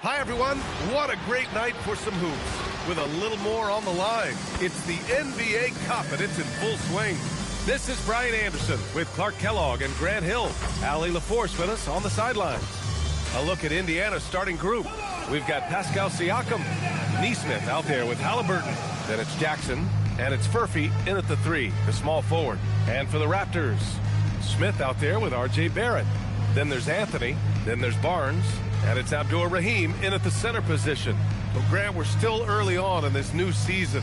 Hi, everyone. What a great night for some hoops. With a little more on the line, it's the NBA Cup, and it's in full swing. This is Brian Anderson with Clark Kellogg and Grant Hill. Allie LaForce with us on the sidelines. A look at Indiana's starting group. We've got Pascal Siakam, Nesmith out there with Halliburton. Then it's Jackson, and it's Furphy in at the 3, the small forward. And for the Raptors, Smith out there with R.J. Barrett. Then there's Anthony, then there's Barnes, and it's Abdur-Rahim in at the center position. Well, Grant, we're still early on in this new season.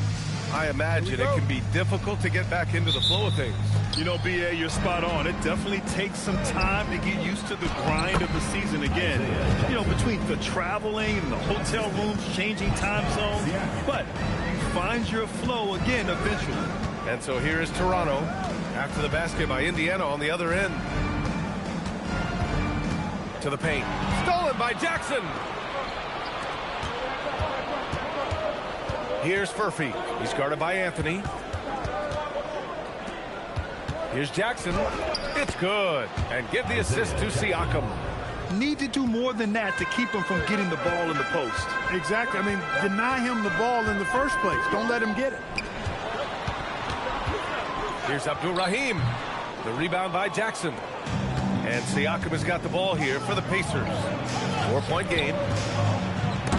I imagine it can be difficult to get back into the flow of things. You know, B.A., you're spot on. It definitely takes some time to get used to the grind of the season again. You know, between the traveling and the hotel rooms, changing time zones. But you find your flow again eventually. And so here is Toronto after the basket by Indiana on the other end. To the paint. Stolen by Jackson. Here's Furphy. He's guarded by Anthony. Here's Jackson. It's good. And give the assist to Siakam. Need to do more than that to keep him from getting the ball in the post. Exactly. I mean, deny him the ball in the first place. Don't let him get it. Here's Abdur-Rahim. The rebound by Jackson. And Siakam has got the ball here for the Pacers. 4-point game.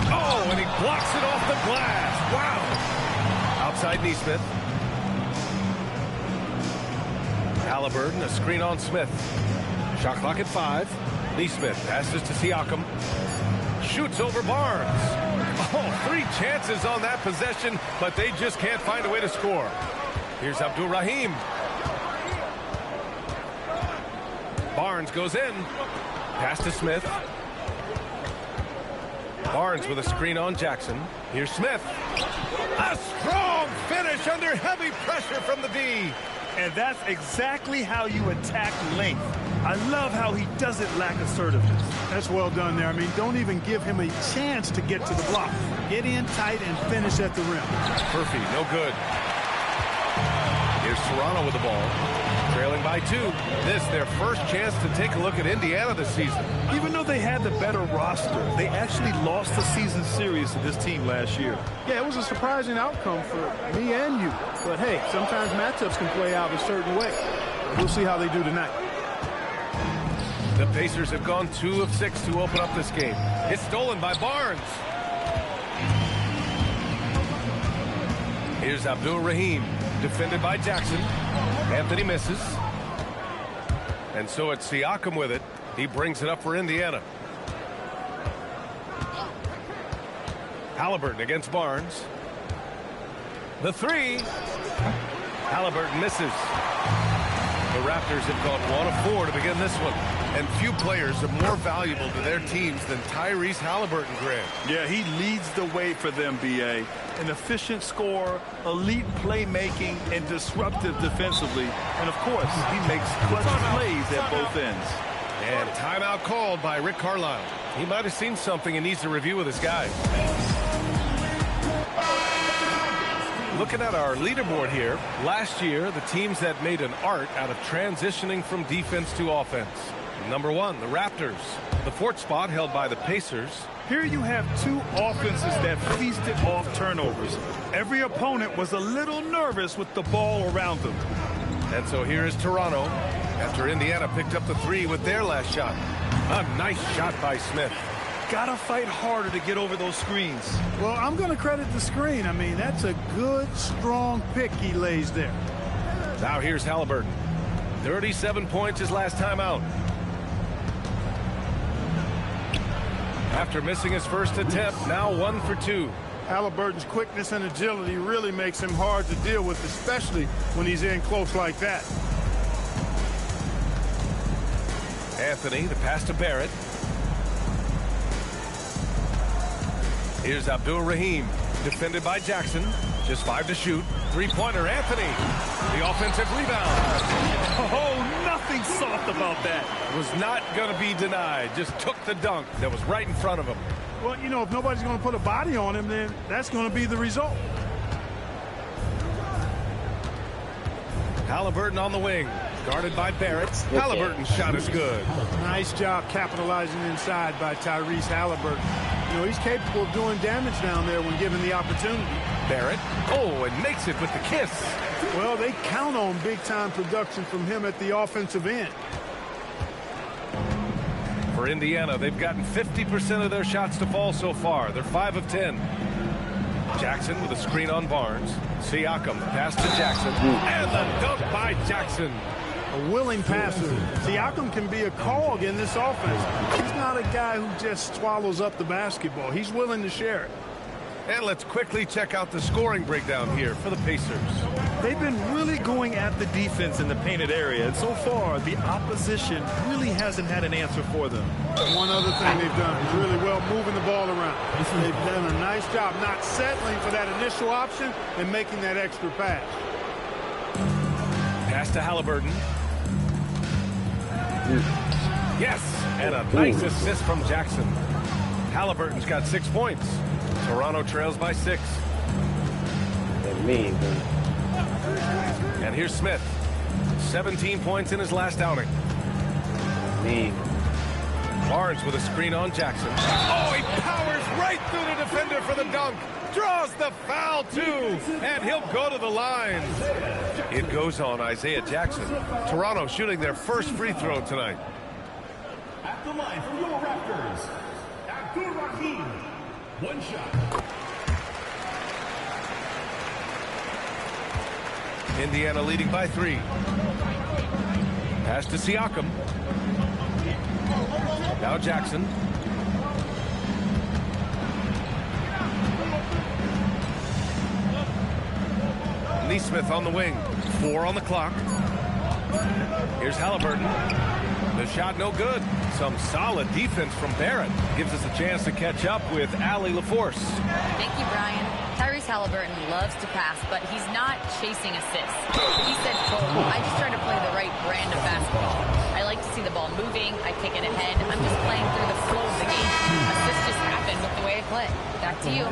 Oh, and he blocks it off the glass. Wow. Outside Nesmith. Halliburton, a screen on Smith. Shot clock at 5. Nesmith passes to Siakam. Shoots over Barnes. Oh, 3 chances on that possession, but they just can't find a way to score. Here's Abdur-Rahim. Barnes goes in. Pass to Smith. Barnes with a screen on Jackson. Here's Smith. A strong finish under heavy pressure from the D. And that's exactly how you attack length. I love how he doesn't lack assertiveness. That's well done there. I mean, don't even give him a chance to get to the block. Get in tight and finish at the rim. Furphy, no good. Here's Toronto with the ball. Trailing by 2. This their first chance to take a look at Indiana this season. Even though they had the better roster, they actually lost the season series to this team last year. Yeah, it was a surprising outcome for me and you. But hey, sometimes matchups can play out a certain way. We'll see how they do tonight. The Pacers have gone 2 of 6 to open up this game. It's stolen by Barnes. Here's Abdur-Rahim, defended by Jackson. Anthony misses. And so it's Siakam with it. He brings it up for Indiana. Halliburton against Barnes. The 3. Halliburton misses. The Raptors have gone 1 of 4 to begin this one. And few players are more valuable to their teams than Tyrese Halliburton, Grant. Yeah, he leads the way for them, B.A. An efficient scorer, elite playmaking, and disruptive defensively. And, of course, he makes clutch plays at both ends. And timeout called by Rick Carlisle. He might have seen something and needs to review with his guys. Looking at our leaderboard here, last year, the teams that made an art out of transitioning from defense to offense. Number 1, the Raptors. The 4th spot held by the Pacers. Here you have 2 offenses that feasted off turnovers. Every opponent was a little nervous with the ball around them. And so here is Toronto after Indiana picked up the 3 with their last shot. A nice shot by Smith. Gotta fight harder to get over those screens. Well, I'm going to credit the screen. I mean, that's a good, strong pick he lays there. Now here's Halliburton. 37 points his last time out. After missing his first attempt, now 1 for 2. Halliburton's quickness and agility really makes him hard to deal with, especially when he's in close like that. Anthony, the pass to Barrett. Here's Abdur-Rahim, defended by Jackson. Just 5 to shoot. 3-pointer, Anthony. The offensive rebound. Oh, nothing soft about that. Was not going to be denied. Just took the dunk that was right in front of him. Well, you know, if nobody's going to put a body on him, then that's going to be the result. Halliburton on the wing. Guarded by Barrett. Halliburton's shot is good. Nice job capitalizing inside by Tyrese Halliburton. You know, he's capable of doing damage down there when given the opportunity. Barrett. Oh, and makes it with the kiss. Well, they count on big-time production from him at the offensive end. For Indiana, they've gotten 50% of their shots to fall so far. They're 5 of 10. Jackson with a screen on Barnes. Siakam, pass to Jackson. And the dunk by Jackson. A willing passer. Siakam can be a cog in this offense. He's not a guy who just swallows up the basketball. He's willing to share it. And let's quickly check out the scoring breakdown here for the Pacers. They've been really going at the defense in the painted area, and so far the opposition really hasn't had an answer for them. One other thing they've done is really well moving the ball around. They've done a nice job not settling for that initial option and making that extra pass. Pass to Halliburton. Yes, and a nice assist from Jackson. Halliburton's got 6 points. Toronto trails by 6. And here's Smith. 17 points in his last outing. Barnes with a screen on Jackson. Oh, he powers right through the defender for the dunk. Draws the foul, too. And he'll go to the line. It goes on Isaiah Jackson. Toronto shooting their first free throw tonight. At the line for your Raptors, Abdul-Rahim. One shot. Indiana leading by 3. Pass to Siakam. Now Jackson. Nesmith on the wing. 4 on the clock. Here's Halliburton. The shot no good. Some solid defense from Barrett. Gives us a chance to catch up with Allie LaForce. Thank you, Brian. Tyrese Halliburton loves to pass, but he's not chasing assists. He said, quote, I just try to play the right brand of basketball. I like to see the ball moving. I kick it ahead. I'm just playing through the flow of the game. Assists just happen with the way I play. Back to you.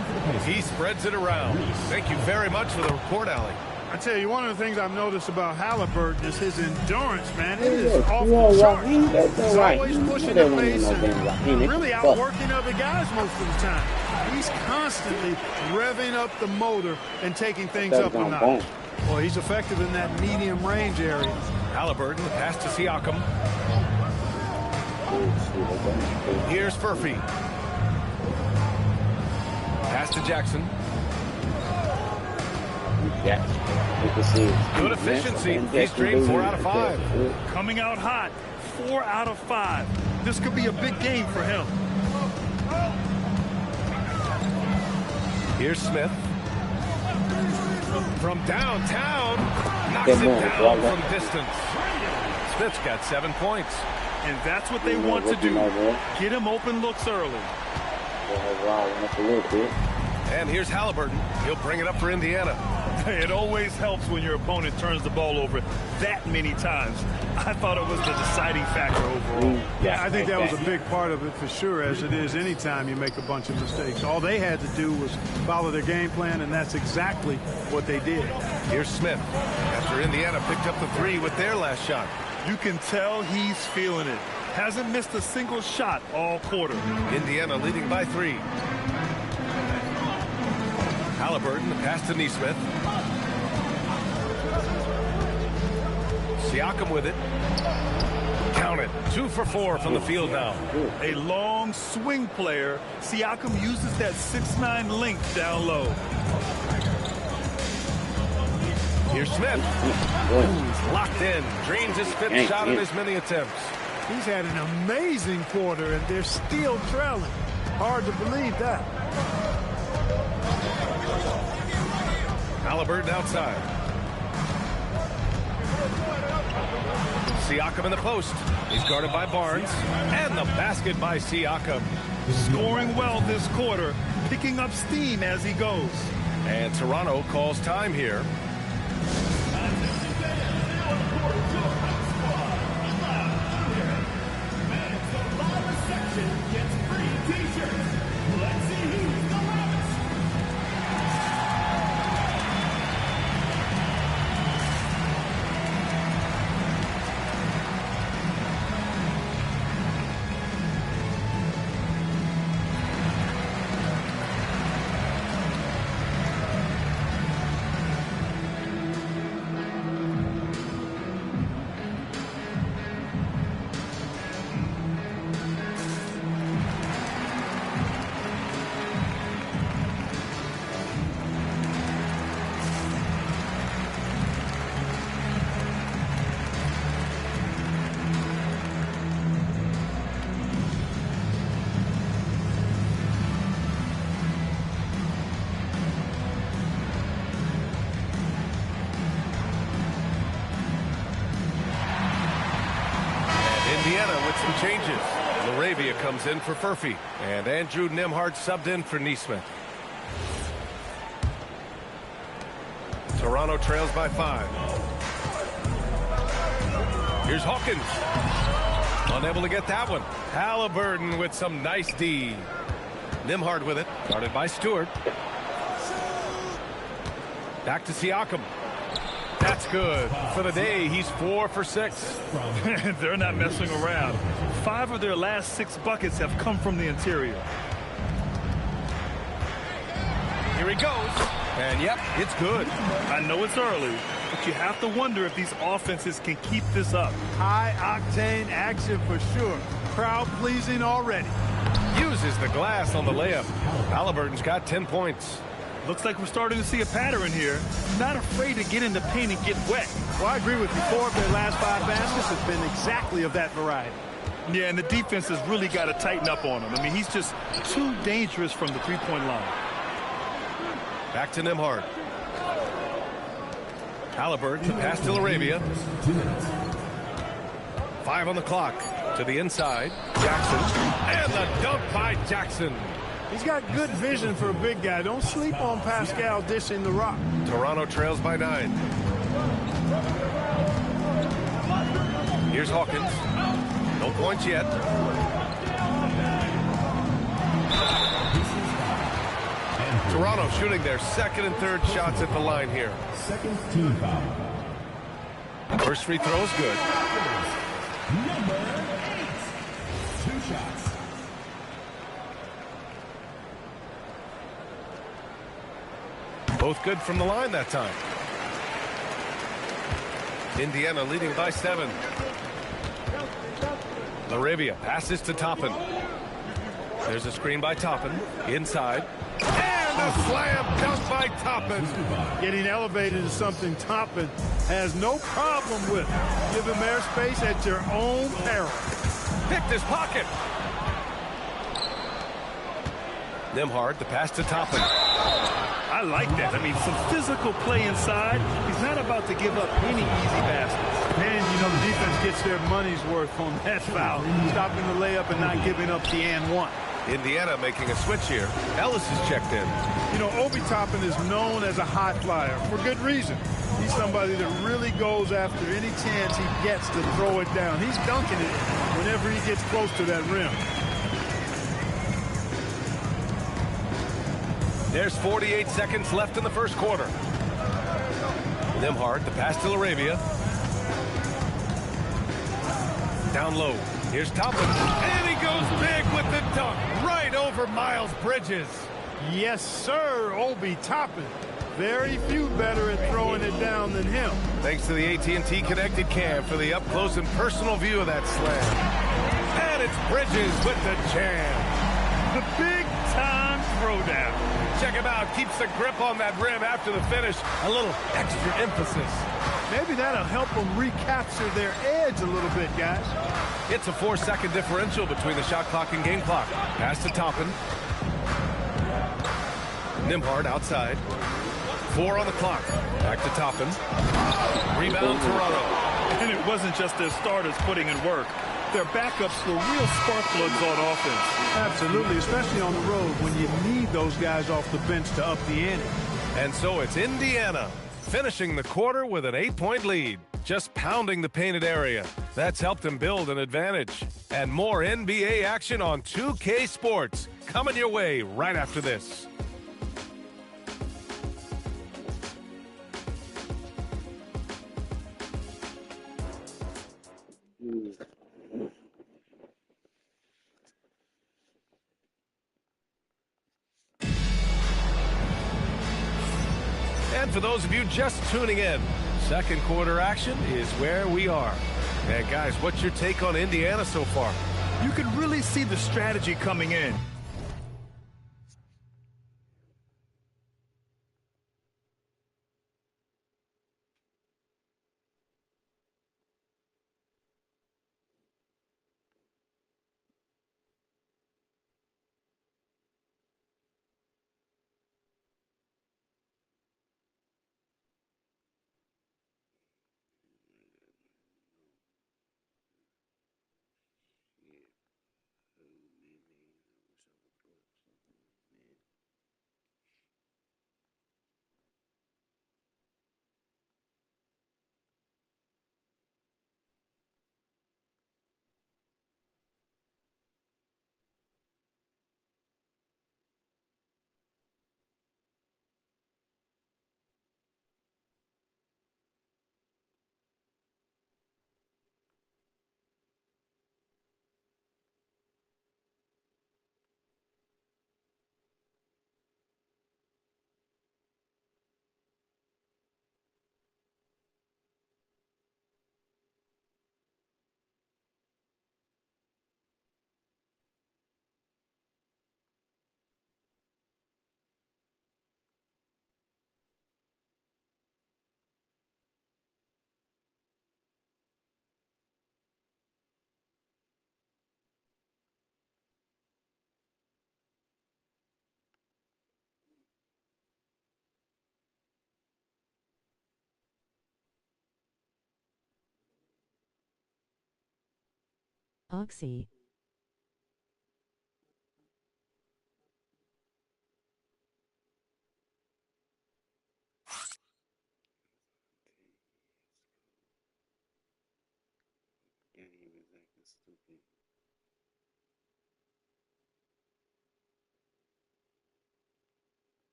He spreads it around. Thank you very much for the report, Allie. I tell you, one of the things I've noticed about Halliburton is his endurance, man. It is off the charts. He's always pushing the pace and really outworking other guys most of the time. He's constantly revving up the motor and taking things up a notch. Well, he's effective in that medium range area. Halliburton, the pass to Siakam. Here's Furphy. Pass to Jackson. Good efficiency. He's straight 4 out of 5. Coming out hot, 4 out of 5. This could be a big game for him. Here's Smith. From downtown. Knocks it down from distance. Smith's got 7 points. And that's what they want to do. Get him open looks early. And here's Halliburton. He'll bring it up for Indiana. It always helps when your opponent turns the ball over that many times. I thought it was the deciding factor overall. Yeah, I think that was a big part of it for sure, as it is anytime you make a bunch of mistakes. All they had to do was follow their game plan, and that's exactly what they did. Here's Smith. After Indiana picked up the 3 with their last shot. You can tell he's feeling it. Hasn't missed a single shot all quarter. Indiana leading by 3. Halliburton, the pass to Nesmith. Siakam with it. Count it. 2 for 4 from the field now. A long swing player. Siakam uses that 6'9" length down low. Here's Smith. He's locked in. Dreams his 5th shot in as many attempts. He's had an amazing quarter, and they're still trailing. Hard to believe that. Halliburton outside. Siakam in the post. He's guarded by Barnes. And the basket by Siakam. Scoring well this quarter. Picking up steam as he goes. And Toronto calls time here. comes in for Furphy, and Andrew Nimhart subbed in for Neesmith. Toronto trails by 5. Here's Hawkins. Unable to get that one. Halliburton with some nice D. Nimhart with it. Guarded by Stewart. Back to Siakam. That's good. For the day, he's 4 for 6. They're not messing around. 5 of their last 6 buckets have come from the interior. Here he goes. And yep, it's good. I know it's early, but you have to wonder if these offenses can keep this up. High-octane action for sure. Crowd-pleasing already. Uses the glass on the layup. Halliburton's got 10 points. Looks like we're starting to see a pattern here. Not afraid to get in the paint and get wet. Well, I agree with you. 4 of their last 5 baskets have been exactly of that variety. Yeah, and the defense has really got to tighten up on him. I mean, he's just too dangerous from the three-point line. Back to Nimhart. Halliburton, pass to Laravia. 5 on the clock. To the inside. Jackson. And the dunk by Jackson. He's got good vision for a big guy. Don't sleep on Pascal dishing the rock. Toronto trails by 9. Here's Hawkins. No points yet. Toronto shooting their second and third shots at the line here. Second team foul. First free throw is good. Number 8. 2 shots. Both good from the line that time. Indiana leading by 7. Laravia passes to Toppin. There's a screen by Toppin. Inside. And a slam dunk by Toppin. Getting elevated is something Toppin has no problem with. Give him airspace at your own peril. Picked his pocket. Nimhart, the pass to Toppin. I like that. I mean, some physical play inside. He's not about to give up any easy baskets. And, you know, the defense gets their money's worth on that foul. Stopping the layup and not giving up the and one. Indiana making a switch here. Ellis is checked in. You know, Obi Toppin is known as a high flyer for good reason. He's somebody that really goes after any chance he gets to throw it down. He's dunking it whenever he gets close to that rim. There's 48 seconds left in the first quarter. Nimhart, the pass to Laravia. Down low. Here's Toppin. And he goes big with the dunk. Right over Miles Bridges. Yes, sir, Obi Toppin. Very few better at throwing it down than him. Thanks to the AT&T connected cam for the up-close and personal view of that slam. And it's Bridges with the jam. The big-time throwdown. Check him out. Keeps the grip on that rim after the finish. A little extra emphasis. Maybe that'll help them recapture their edge a little bit, guys. It's a 4-second differential between the shot clock and game clock. Pass to Toppin. Nimhart outside. 4 on the clock. Back to Toppin. Rebound Toronto. And it wasn't just their starters putting in work. Their backups were real spark plugs on offense. Absolutely, especially on the road when you need those guys off the bench to up the ante. And so it's Indiana finishing the quarter with an 8-point lead. Just pounding the painted area. That's helped them build an advantage. And more NBA action on 2K Sports. Coming your way right after this. And for those of you just tuning in, second quarter action is where we are. And guys, what's your take on Indiana so far? You can really see the strategy coming in. Oxy. And he was acting stupid.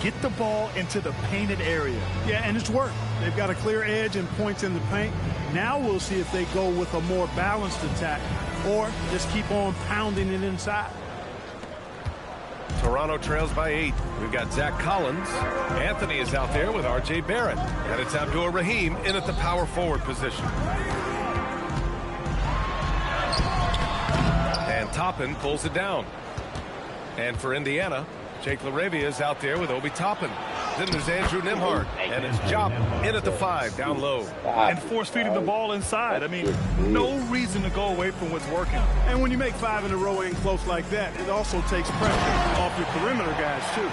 Get the ball into the painted area. Yeah, and it's worked. They've got a clear edge and points in the paint. Now we'll see if they go with a more balanced attack or just keep on pounding it inside. Toronto trails by 8. We've got Zach Collins. Anthony is out there with R.J. Barrett. And it's Abdur Rahim in at the power forward position. And Toppin pulls it down. And for Indiana, Jake LaRavia is out there with Obi Toppin. Then there's Andrew Nembhard, and it's Jop in at the 5, down low. And force feeding the ball inside. I mean, no reason to go away from what's working. And when you make 5 in a row in close like that, it also takes pressure off your perimeter guys, too.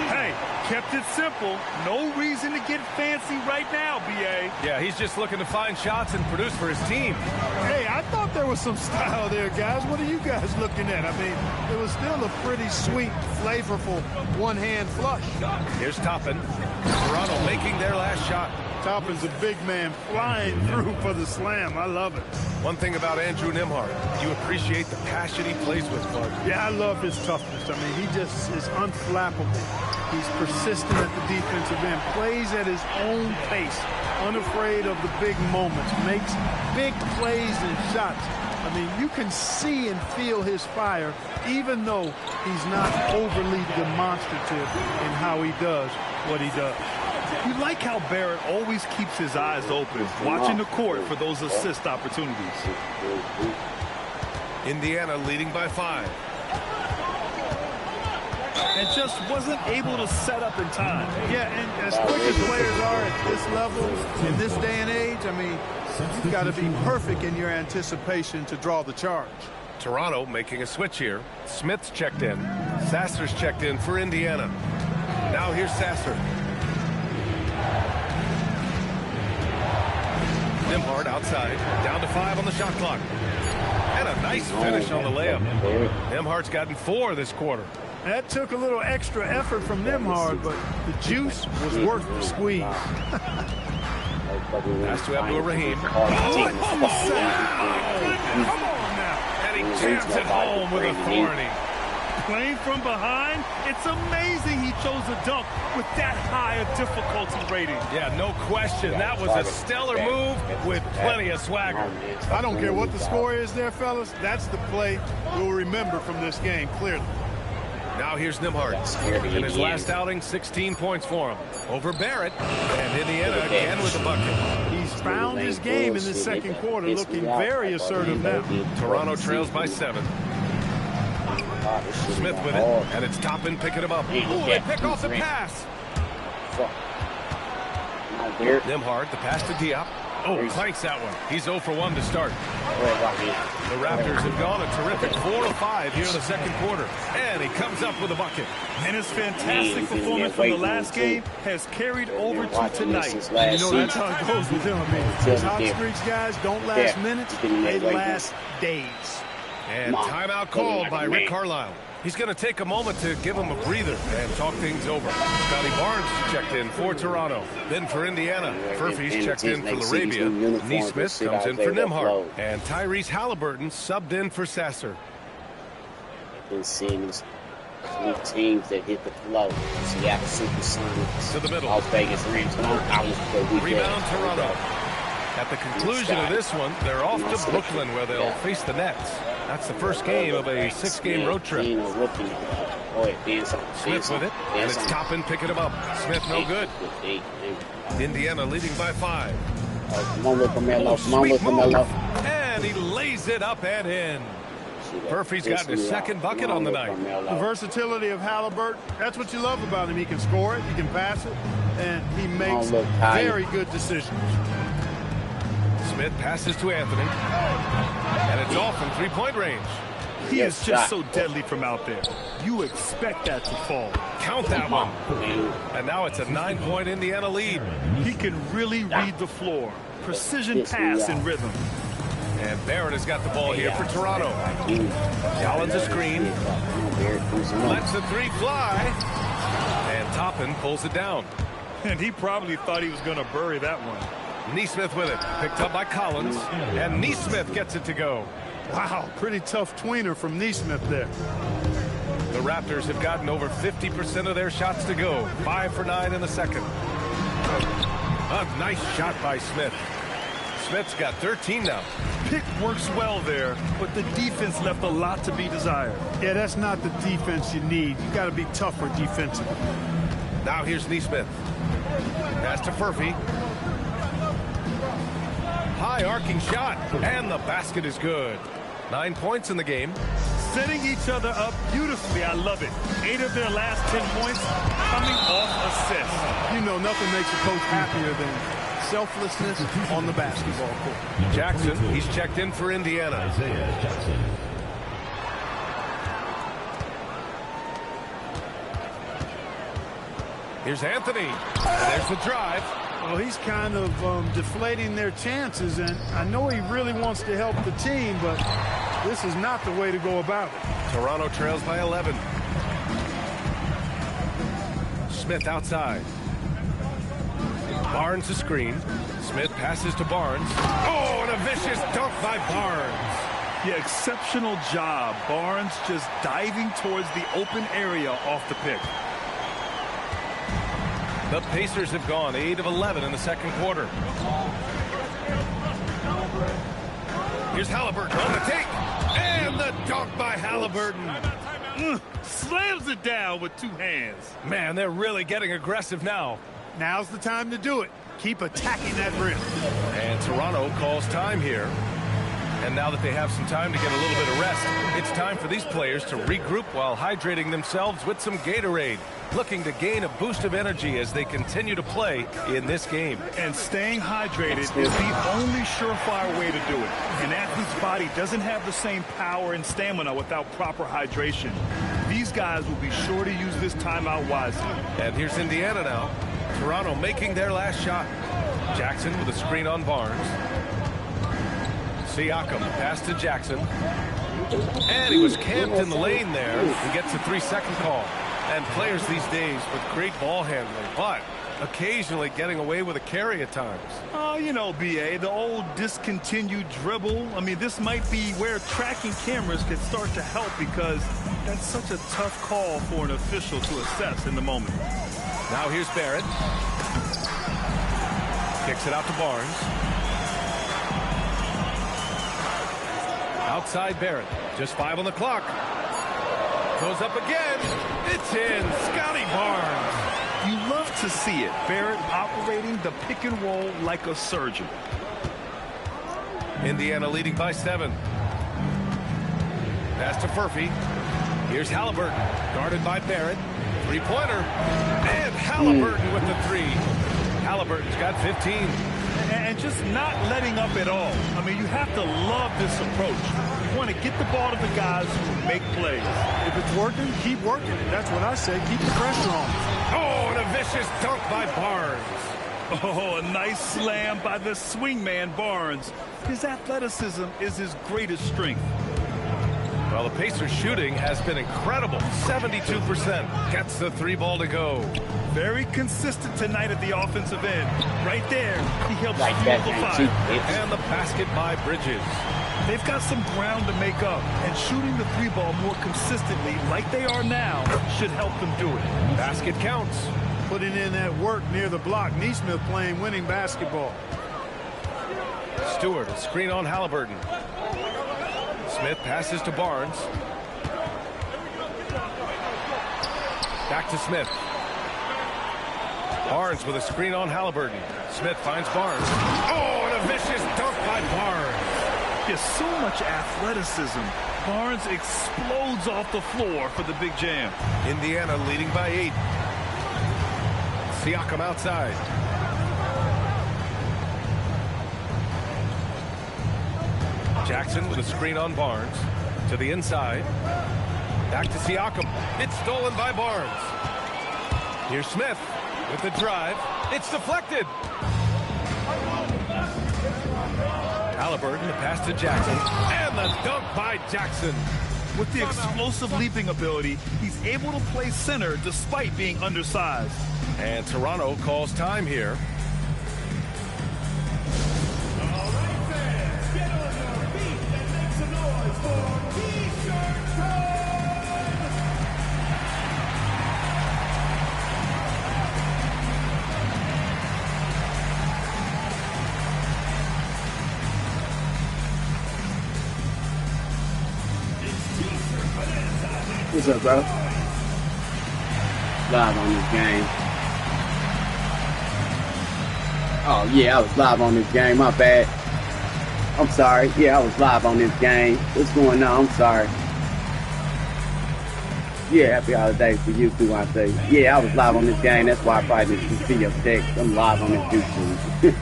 Hey, kept it simple. No reason to get fancy right now, B.A. Yeah, he's just looking to find shots and produce for his team. Hey, I thought there was some style there, guys. What are you guys looking at? I mean, it was still a pretty sweet, flavorful one-hand flush. Here's Toppin. Toronto making their last shot. Toppin's a big man flying through for the slam. I love it. One thing about Andrew Nembhard, you appreciate the passion he plays with, Clark. Yeah, I love his toughness. I mean, he just is unflappable. He's persistent at the defensive end, plays at his own pace, unafraid of the big moments, makes big plays and shots. I mean, you can see and feel his fire, even though he's not overly demonstrative in how he does what he does. You like how Barrett always keeps his eyes open, watching the court for those assist opportunities. Indiana leading by 5. And just wasn't able to set up in time. Yeah, and as quick as players are at this level, in this day and age, I mean, you've got to be perfect in your anticipation to draw the charge. Toronto making a switch here. Smith's checked in. Sasser's checked in for Indiana. Now here's Sasser. Nembhard outside. Down to 5 on the shot clock. And a nice finish on the layup. Nembhard's gotten 4 this quarter. That took a little extra effort from Nembhard, but the juice was worth the squeeze. Pass to Abdur-Rahim. Come on now. And he jams it home with authority. Playing from behind, it's amazing he chose a dunk with that high a difficulty rating. Yeah, no question. That was a stellar move with plenty of swagger. I don't care what the score is there, fellas. That's the play we'll remember from this game, clearly. Now here's Nembhard. In his last outing, 16 points for him. Over Barrett. And Indiana again with the bucket. He's found his game in the second quarter, looking very assertive now. Toronto trails by 7. Smith with it, and it's Toppin picking him up. Ooh, they pick off the pass. Nembhard, the pass to Diop. Oh, clanks that one. He's 0 for 1 to start. The Raptors have gone a terrific 4 of 5 here in the second quarter. And he comes up with a bucket. And his fantastic performance from the last game has carried over to tonight. You know, that's how it goes with him. I mean, these hot streaks, guys, don't last minutes. They last days. And timeout called by Rick Carlisle. He's going to take a moment to give him a breather and talk things over. Scotty Barnes checked in for Toronto. Then for Indiana, Furphy's checked in for Laravia. Neesmith comes in for Nembhard. And Tyrese Halliburton subbed in for Sasser. Been seeing these teams that hit the flow. Seattle Supersonics. To the middle. Las Vegas Rams. Rebound Toronto. At the conclusion of this one, they're off to Brooklyn where they'll face the Nets. That's the first game of a 6-game road trip. Smith with it, and it's Toppin picking him up. Smith no good. Indiana leading by 5. Come on, little Carmelo. Come on, little Carmelo. And he lays it up and in. Murphy's gotten his second bucket on the night. The versatility of Halliburton, that's what you love about him. He can score it, he can pass it, and he makes very good decisions. Smith passes to Anthony. And it's off from three-point range. He is just so deadly from out there. You expect that to fall. Count that one. And now it's a 9-point Indiana lead. He can really read the floor. Precision pass and rhythm. And Barrett has got the ball here for Toronto. Collins a screen. Lets the three fly. And Toppin pulls it down. And he probably thought he was going to bury that one. Neesmith with it. Picked up by Collins. And Neesmith gets it to go. Wow, pretty tough tweener from Neesmith there. The Raptors have gotten over 50% of their shots to go. 5 for 9 in the second. A nice shot by Smith. Smith's got 13 now. Pick works well there, but the defense left a lot to be desired. Yeah, that's not the defense you need. You got to be tougher defensively. Now here's Neesmith. Pass to Furphy. High arcing shot, and the basket is good. 9 points in the game. Setting each other up beautifully. I love it. 8 of their last 10 points coming off assists. You know, nothing makes a coach happier than selflessness on the basketball court. Jackson, he's checked in for Indiana. Here's Anthony. There's the drive. Well, he's kind of deflating their chances, and I know he really wants to help the team, but this is not the way to go about it. Toronto trails by 11. Smith outside. Barnes a screen. Smith passes to Barnes. Oh, and a vicious dunk by Barnes. Yeah, exceptional job. Barnes just diving towards the open area off the pick. The Pacers have gone 8 of 11 in the second quarter. Here's Halliburton on the take. And the dunk by Halliburton. Slams it down with 2 hands. Man, they're really getting aggressive now. Now's the time to do it. Keep attacking that rim. And Toronto calls time here. And now that they have some time to get a little bit of rest, it's time for these players to regroup while hydrating themselves with some Gatorade, looking to gain a boost of energy as they continue to play in this game. And staying hydrated is the only surefire way to do it. An athlete's body doesn't have the same power and stamina without proper hydration. These guys will be sure to use this timeout wisely. And here's Indiana now. Toronto making their last shot. Jackson with a screen on Barnes. Siakam pass to Jackson. And he was camped in the lane there. He gets a 3-second call. And players these days with great ball handling, but occasionally getting away with a carry at times. Oh, you know, BA, the old discontinued dribble. I mean, this might be where tracking cameras can start to help, because that's such a tough call for an official to assess in the moment. Now here's Barrett. Kicks it out to Barnes. Outside Barrett. Just 5 on the clock. Goes up again. It's in. Scotty Barnes. You love to see it. Barrett operating the pick and roll like a surgeon. Indiana leading by 7. Pass to Furphy. Here's Halliburton. Guarded by Barrett. Three-pointer. And Halliburton with the 3. Halliburton's got 15. And just not letting up at all. I mean, you have to love this approach. You want to get the ball to the guys who make plays. If it's working, keep working. That's what I say. Keep the pressure on. Oh, and a vicious dunk by Barnes. Oh, a nice slam by the swingman Barnes. His athleticism is his greatest strength. Well, the Pacers' shooting has been incredible. 72%. Gets the 3 ball to go. Very consistent tonight at the offensive end. Right there, he helps Like fuel that, the man. fire. And the basket by Bridges. They've got some ground to make up, and shooting the 3 ball more consistently like they are now should help them do it. Basket counts. Putting in that work near the block. Neesmith playing winning basketball. Stewart, a screen on Halliburton. Smith passes to Barnes. Back to Smith. Barnes with a screen on Halliburton. Smith finds Barnes. Oh, and a vicious dunk by Barnes. There's so much athleticism. Barnes explodes off the floor for the big jam. Indiana leading by 8. Siakam outside. Jackson with a screen on Barnes. To the inside. Back to Siakam. It's stolen by Barnes. Here's Smith with the drive. It's deflected. Halliburton, the pass to Jackson. And the dunk by Jackson. With the explosive leaping ability, he's able to play center despite being undersized. And Toronto calls time here. All right, fans, get on your feet and make some noise for T-shirt time! What's up, bro? Live on this game. Oh, yeah, I was live on this game. My bad. I'm sorry. Yeah, I was live on this game. What's going on? I'm sorry. Yeah, happy holidays for you too, I say. Yeah, I was live on this game. That's why I probably didn't see your text. I'm live on this YouTube.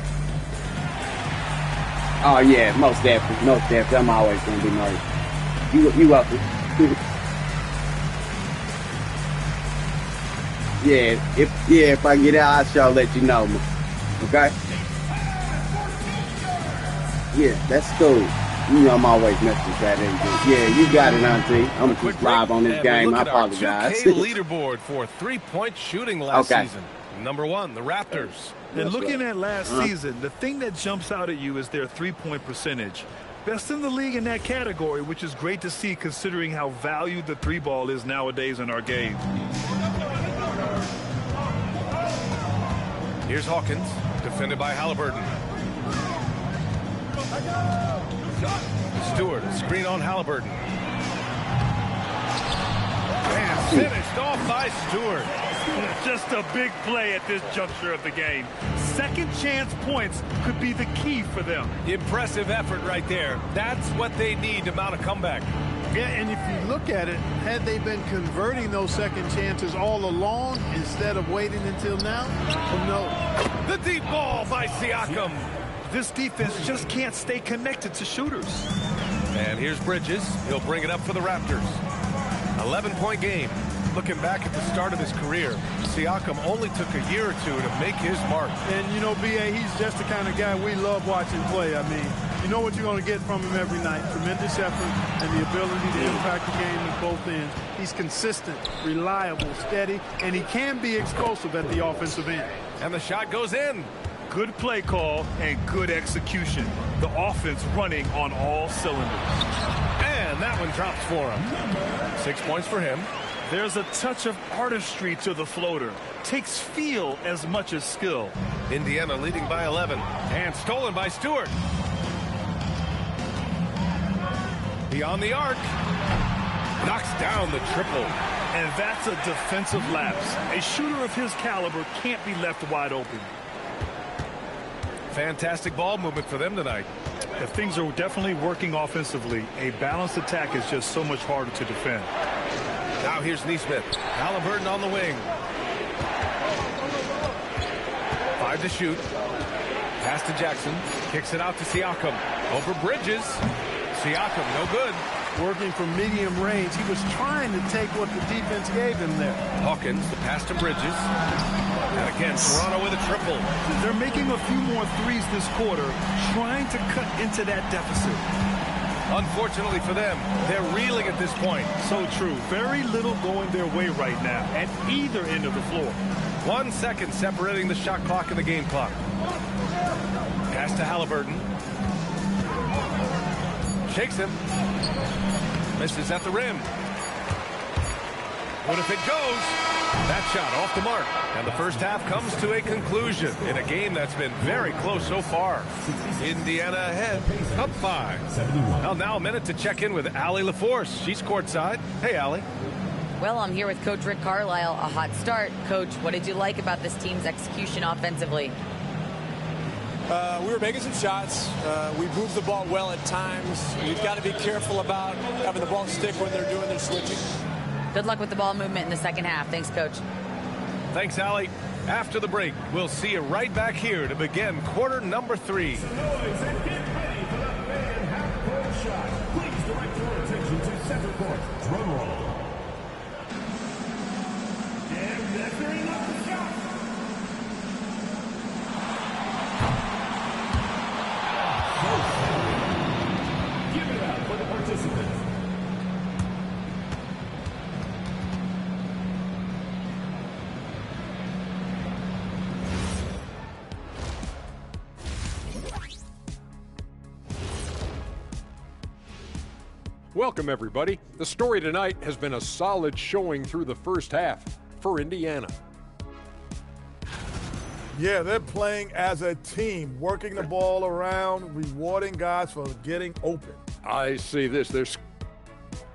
Oh, yeah, most definitely. Most definitely. I'm always going to be nervous. You welcome. If I get out, I shall let you know. Okay? Yeah, that's cool. You know I'm always messing with that anything. Yeah, you got it, Auntie. I'm just live on this game. I apologize. 2K leaderboard for 3-point shooting last season. Number 1, the Raptors. And looking at last season, the thing that jumps out at you is their 3-point percentage. Best in the league in that category, which is great to see considering how valued the 3-ball is nowadays in our game. Here's Hawkins, defended by Halliburton. Stewart, screen on Halliburton. And finished off by Stewart. Just a big play at this juncture of the game. Second chance points could be the key for them. Impressive effort right there. That's what they need to mount a comeback. Yeah, and if you look at it, had they been converting those second chances all along instead of waiting until now? Oh, no. The deep ball by Siakam. This defense just can't stay connected to shooters. And here's Bridges. He'll bring it up for the Raptors. 11-point game. Looking back at the start of his career, Siakam only took a year or two to make his mark. And, you know, B.A., he's just the kind of guy we love watching play. I mean, you know what you're going to get from him every night. Tremendous effort and the ability to impact the game at both ends. He's consistent, reliable, steady, and he can be explosive at the offensive end. And the shot goes in. Good play call and good execution. The offense running on all cylinders. And that one drops for him. 6 points for him. There's a touch of artistry to the floater. Takes feel as much as skill. Indiana leading by 11. And stolen by Stewart. Beyond the arc. Knocks down the triple. And that's a defensive lapse. A shooter of his caliber can't be left wide open. Fantastic ball movement for them tonight. If things are definitely working offensively, a balanced attack is just so much harder to defend. Now here's Nesmith. Halliburton on the wing. 5 to shoot. Pass to Jackson. Kicks it out to Siakam. Over Bridges. Siakam, no good. Working from medium range. He was trying to take what the defense gave him there. Hawkins, the pass to Bridges. And again, Toronto with a triple. They're making a few more threes this quarter, trying to cut into that deficit. Unfortunately for them, they're reeling at this point. So true. Very little going their way right now at either end of the floor. 1 second separating the shot clock and the game clock. Pass to Halliburton. Shakes him. Misses at the rim. What if it goes? That shot off the mark. And the first half comes to a conclusion in a game that's been very close so far. Indiana ahead, up 5. Well, now a minute to check in with Allie LaForce. She's courtside. Hey, Allie. Well, I'm here with Coach Rick Carlisle. A hot start. Coach, what did you like about this team's execution offensively? We were making some shots. We moved the ball well at times. We've got to be careful about having the ball stick when they're doing their switching. Good luck with the ball movement in the second half. Thanks, Coach. Thanks, Allie. After the break, we'll see you right back here to begin quarter number 3. Noise and get ready for the main half-court shot. Please direct your attention to center court. Drum roll. And measuring up the shot. Give it up for the participants. Welcome, everybody. The story tonight has been a solid showing through the first half for Indiana. Yeah, they're playing as a team, working the ball around, rewarding guys for getting open. I see this.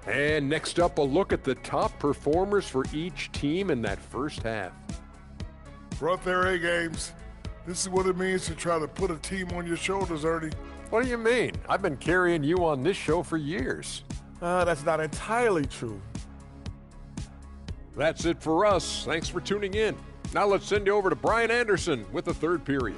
And next up, a look at the top performers for each team in that first half. Brought their A games. This is what it means to try to put a team on your shoulders, Ernie. What do you mean? I've been carrying you on this show for years. That's not entirely true. That's it for us. Thanks for tuning in. Now let's send you over to Brian Anderson with the third period.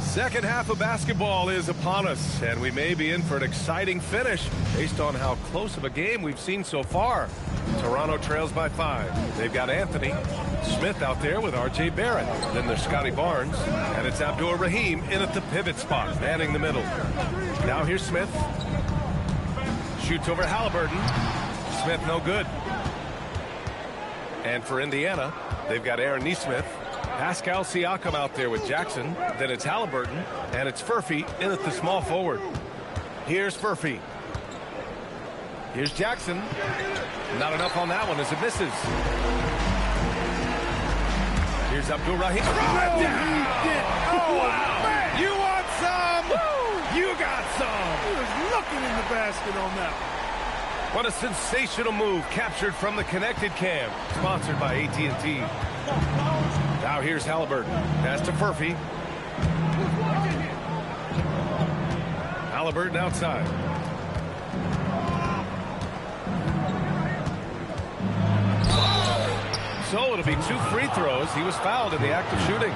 Second half of basketball is upon us, and we may be in for an exciting finish based on how close of a game we've seen so far. Toronto trails by 5. They've got Anthony Smith out there with R.J. Barrett. Then there's Scotty Barnes, and it's Abdur Rahim in at the pivot spot, manning the middle. Now here's Smith. Shoots over Halliburton. Smith no good. And for Indiana, they've got Aaron Nesmith. Pascal Siakam out there with Jackson. Then it's Halliburton, and it's Furphy in at the small forward. Here's Furphy. Here's Jackson. Not enough on that one as it misses. Here's Abdur Rahim. Oh, wow. Man. You want some? Woo. You got some. He was looking in the basket on that one. What a sensational move captured from the connected cam. Sponsored by AT&T. Now here's Halliburton. Pass to Furphy. Halliburton outside. So it'll be 2 free throws. He was fouled in the act of shooting.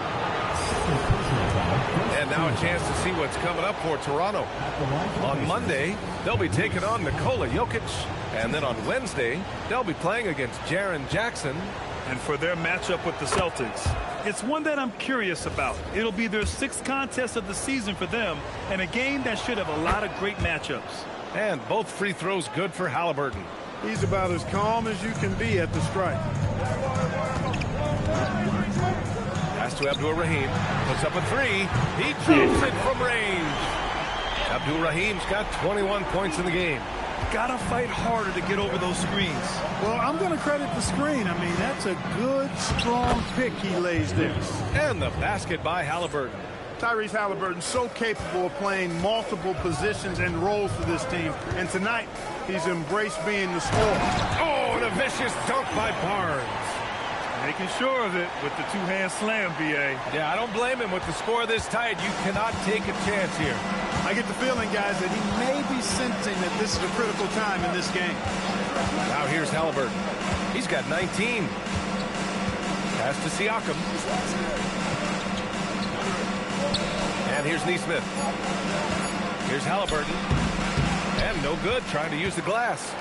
And now a chance to see what's coming up for Toronto. On Monday, they'll be taking on N.JOKIC. And then on Wednesday, they'll be playing against Jaren Jackson. And for their matchup with the Celtics, it's one that I'm curious about. It'll be their 6th contest of the season for them, and a game that should have a lot of great matchups. And both free throws good for Halliburton. He's about as calm as you can be at the strike. Pass to Abdul-Rahim. Puts up a 3. He drops it from range. Abdul-Rahim's got 21 points in the game. Gotta fight harder to get over those screens. Well, I'm going to credit the screen. I mean, that's a good, strong pick he lays there. And the basket by Halliburton. Tyrese Halliburton so capable of playing multiple positions and roles for this team. And tonight, he's embraced being the scorer. Oh, and a vicious dunk by Barnes. Making sure of it with the two-hand slam, B.A. Yeah, I don't blame him. With the score this tight, you cannot take a chance here. I get the feeling, guys, that he may be sensing that this is a critical time in this game. Now here's Halliburton. He's got 19. Pass to Siakam. And here's Nesmith. Here's Halliburton. And no good, trying to use the glass.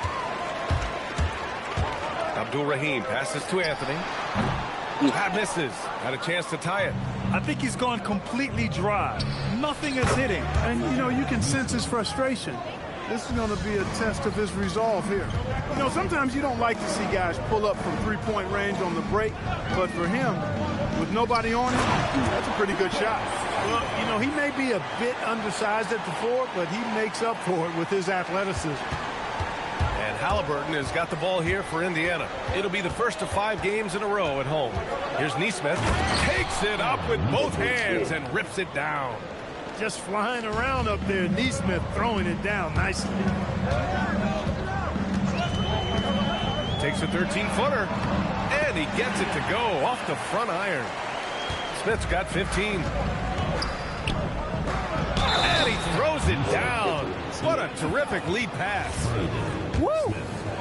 Abdul-Rahim passes to Anthony. That misses. Had a chance to tie it. I think he's gone completely dry. Nothing is hitting. And, you know, you can sense his frustration. This is going to be a test of his resolve here. You know, sometimes you don't like to see guys pull up from three-point range on the break, but for him, with nobody on him, that's a pretty good shot. Well, you know, he may be a bit undersized at the floor, but he makes up for it with his athleticism. And Halliburton has got the ball here for Indiana. It'll be the first of 5 games in a row at home. Here's Nesmith. Takes it up with both hands and rips it down. Just flying around up there. Nesmith throwing it down nicely. Takes a 13-footer. And he gets it to go off the front iron. Smith's got 15. And he throws it down. What a terrific lead pass. Woo!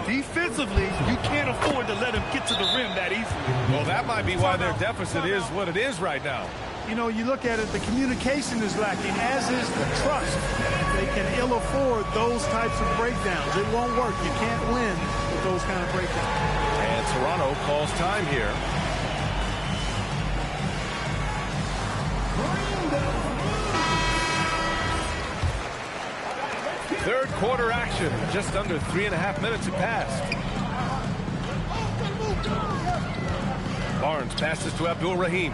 Defensively, you can't afford to let him get to the rim that easily. Well, that might be why their deficit is what it is right now. You know, you look at it, the communication is lacking, as is the trust. They can ill afford those types of breakdowns. It won't work. You can't win with those kind of breakdowns. And Toronto calls time here. Third quarter action. Just under 3.5 minutes have passed. Barnes passes to Abdul-Rahim.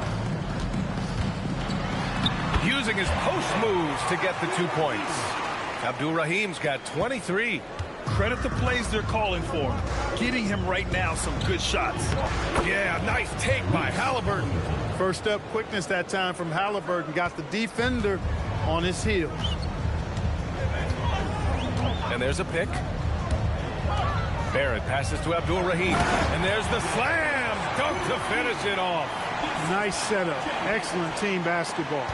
Using his post moves to get the 2 points. Abdul-Rahim's got 23. Credit the plays they're calling for. Getting him right now some good shots. Yeah, nice take by Halliburton. First up quickness that time from Halliburton. Got the defender on his heels. And there's a pick. Barrett passes to Abdul-Rahim. And there's the slam dunk to finish it off. Nice setup. Excellent team basketball.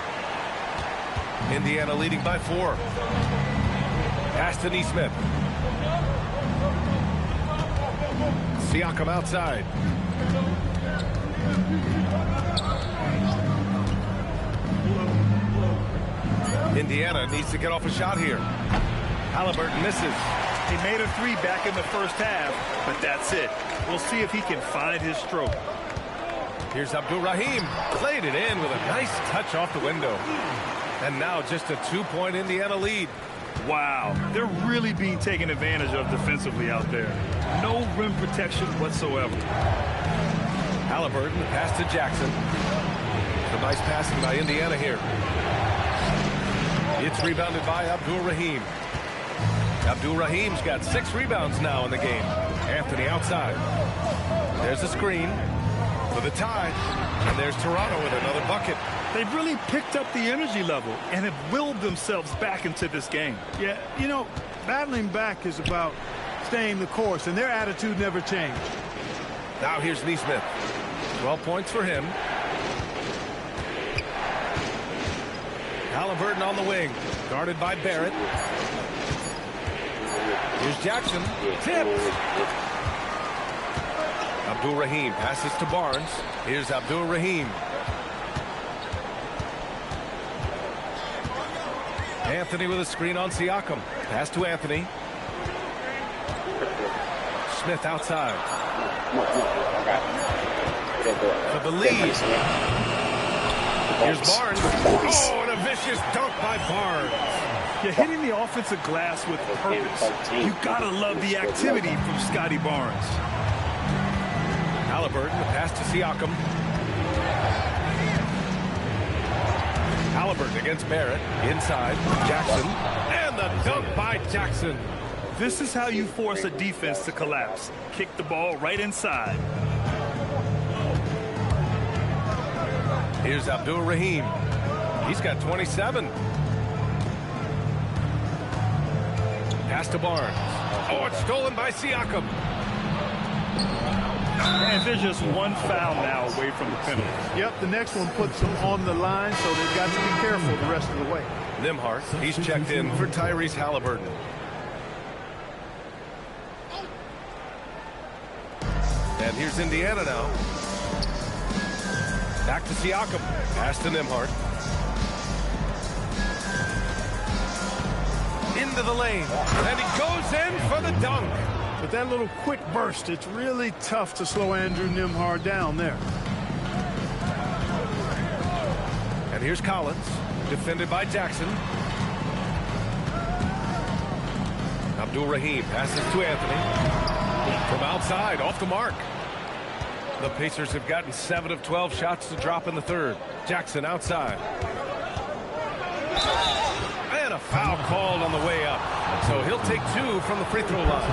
Indiana leading by 4. Pass to Nesmith. Siakam outside. Indiana needs to get off a shot here. Halliburton misses. He made a 3 back in the first half, but that's it. We'll see if he can find his stroke. Here's Abdul-Rahim. Played it in with a nice touch off the window. And now just a 2-point Indiana lead. Wow, they're really being taken advantage of defensively out there. No rim protection whatsoever. Halliburton, pass to Jackson. Some nice passing by Indiana here. It's rebounded by Abdul-Rahim. Abdul-Rahim's got 6 rebounds now in the game. Anthony outside. There's a screen for the tie. And there's Toronto with another bucket. They've really picked up the energy level and have willed themselves back into this game. Yeah, you know, battling back is about staying the course, and their attitude never changed. Now here's Nesmith. 12 points for him. Halliburton on the wing, guarded by Barrett. Here's Jackson. Tipped. Abdul-Rahim passes to Barnes. Here's Abdul-Rahim. Anthony with a screen on Siakam. Pass to Anthony. Smith outside. For the lead. Here's Barnes. Oh, and a vicious dunk by Barnes. Yeah, hitting the offensive glass with purpose. You gotta love the activity from Scotty Barnes. Halliburton, the pass to Siakam. Halliburton against Barrett. Inside. Jackson. And the dunk by Jackson. This is how you force a defense to collapse. Kick the ball right inside. Here's Abdul-Rahim. He's got 27. Pass to Barnes. Oh, it's stolen by Siakam. And there's just one foul now away from the penalty. Yep, the next one puts them on the line, so they've got to be careful the rest of the way. Nembhard, he's checked in for Tyrese Halliburton. And here's Indiana now. Back to Siakam. Pass to Nembhard. Into the lane. And he goes in for the dunk. But that little quick burst, it's really tough to slow Andrew Nembhard down there. And here's Collins, defended by Jackson. Abdul-Rahim passes to Anthony. From outside, off the mark. The Pacers have gotten 7 of 12 shots to drop in the third. Jackson outside. And a foul called on the way up. So he'll take 2 from the free throw line.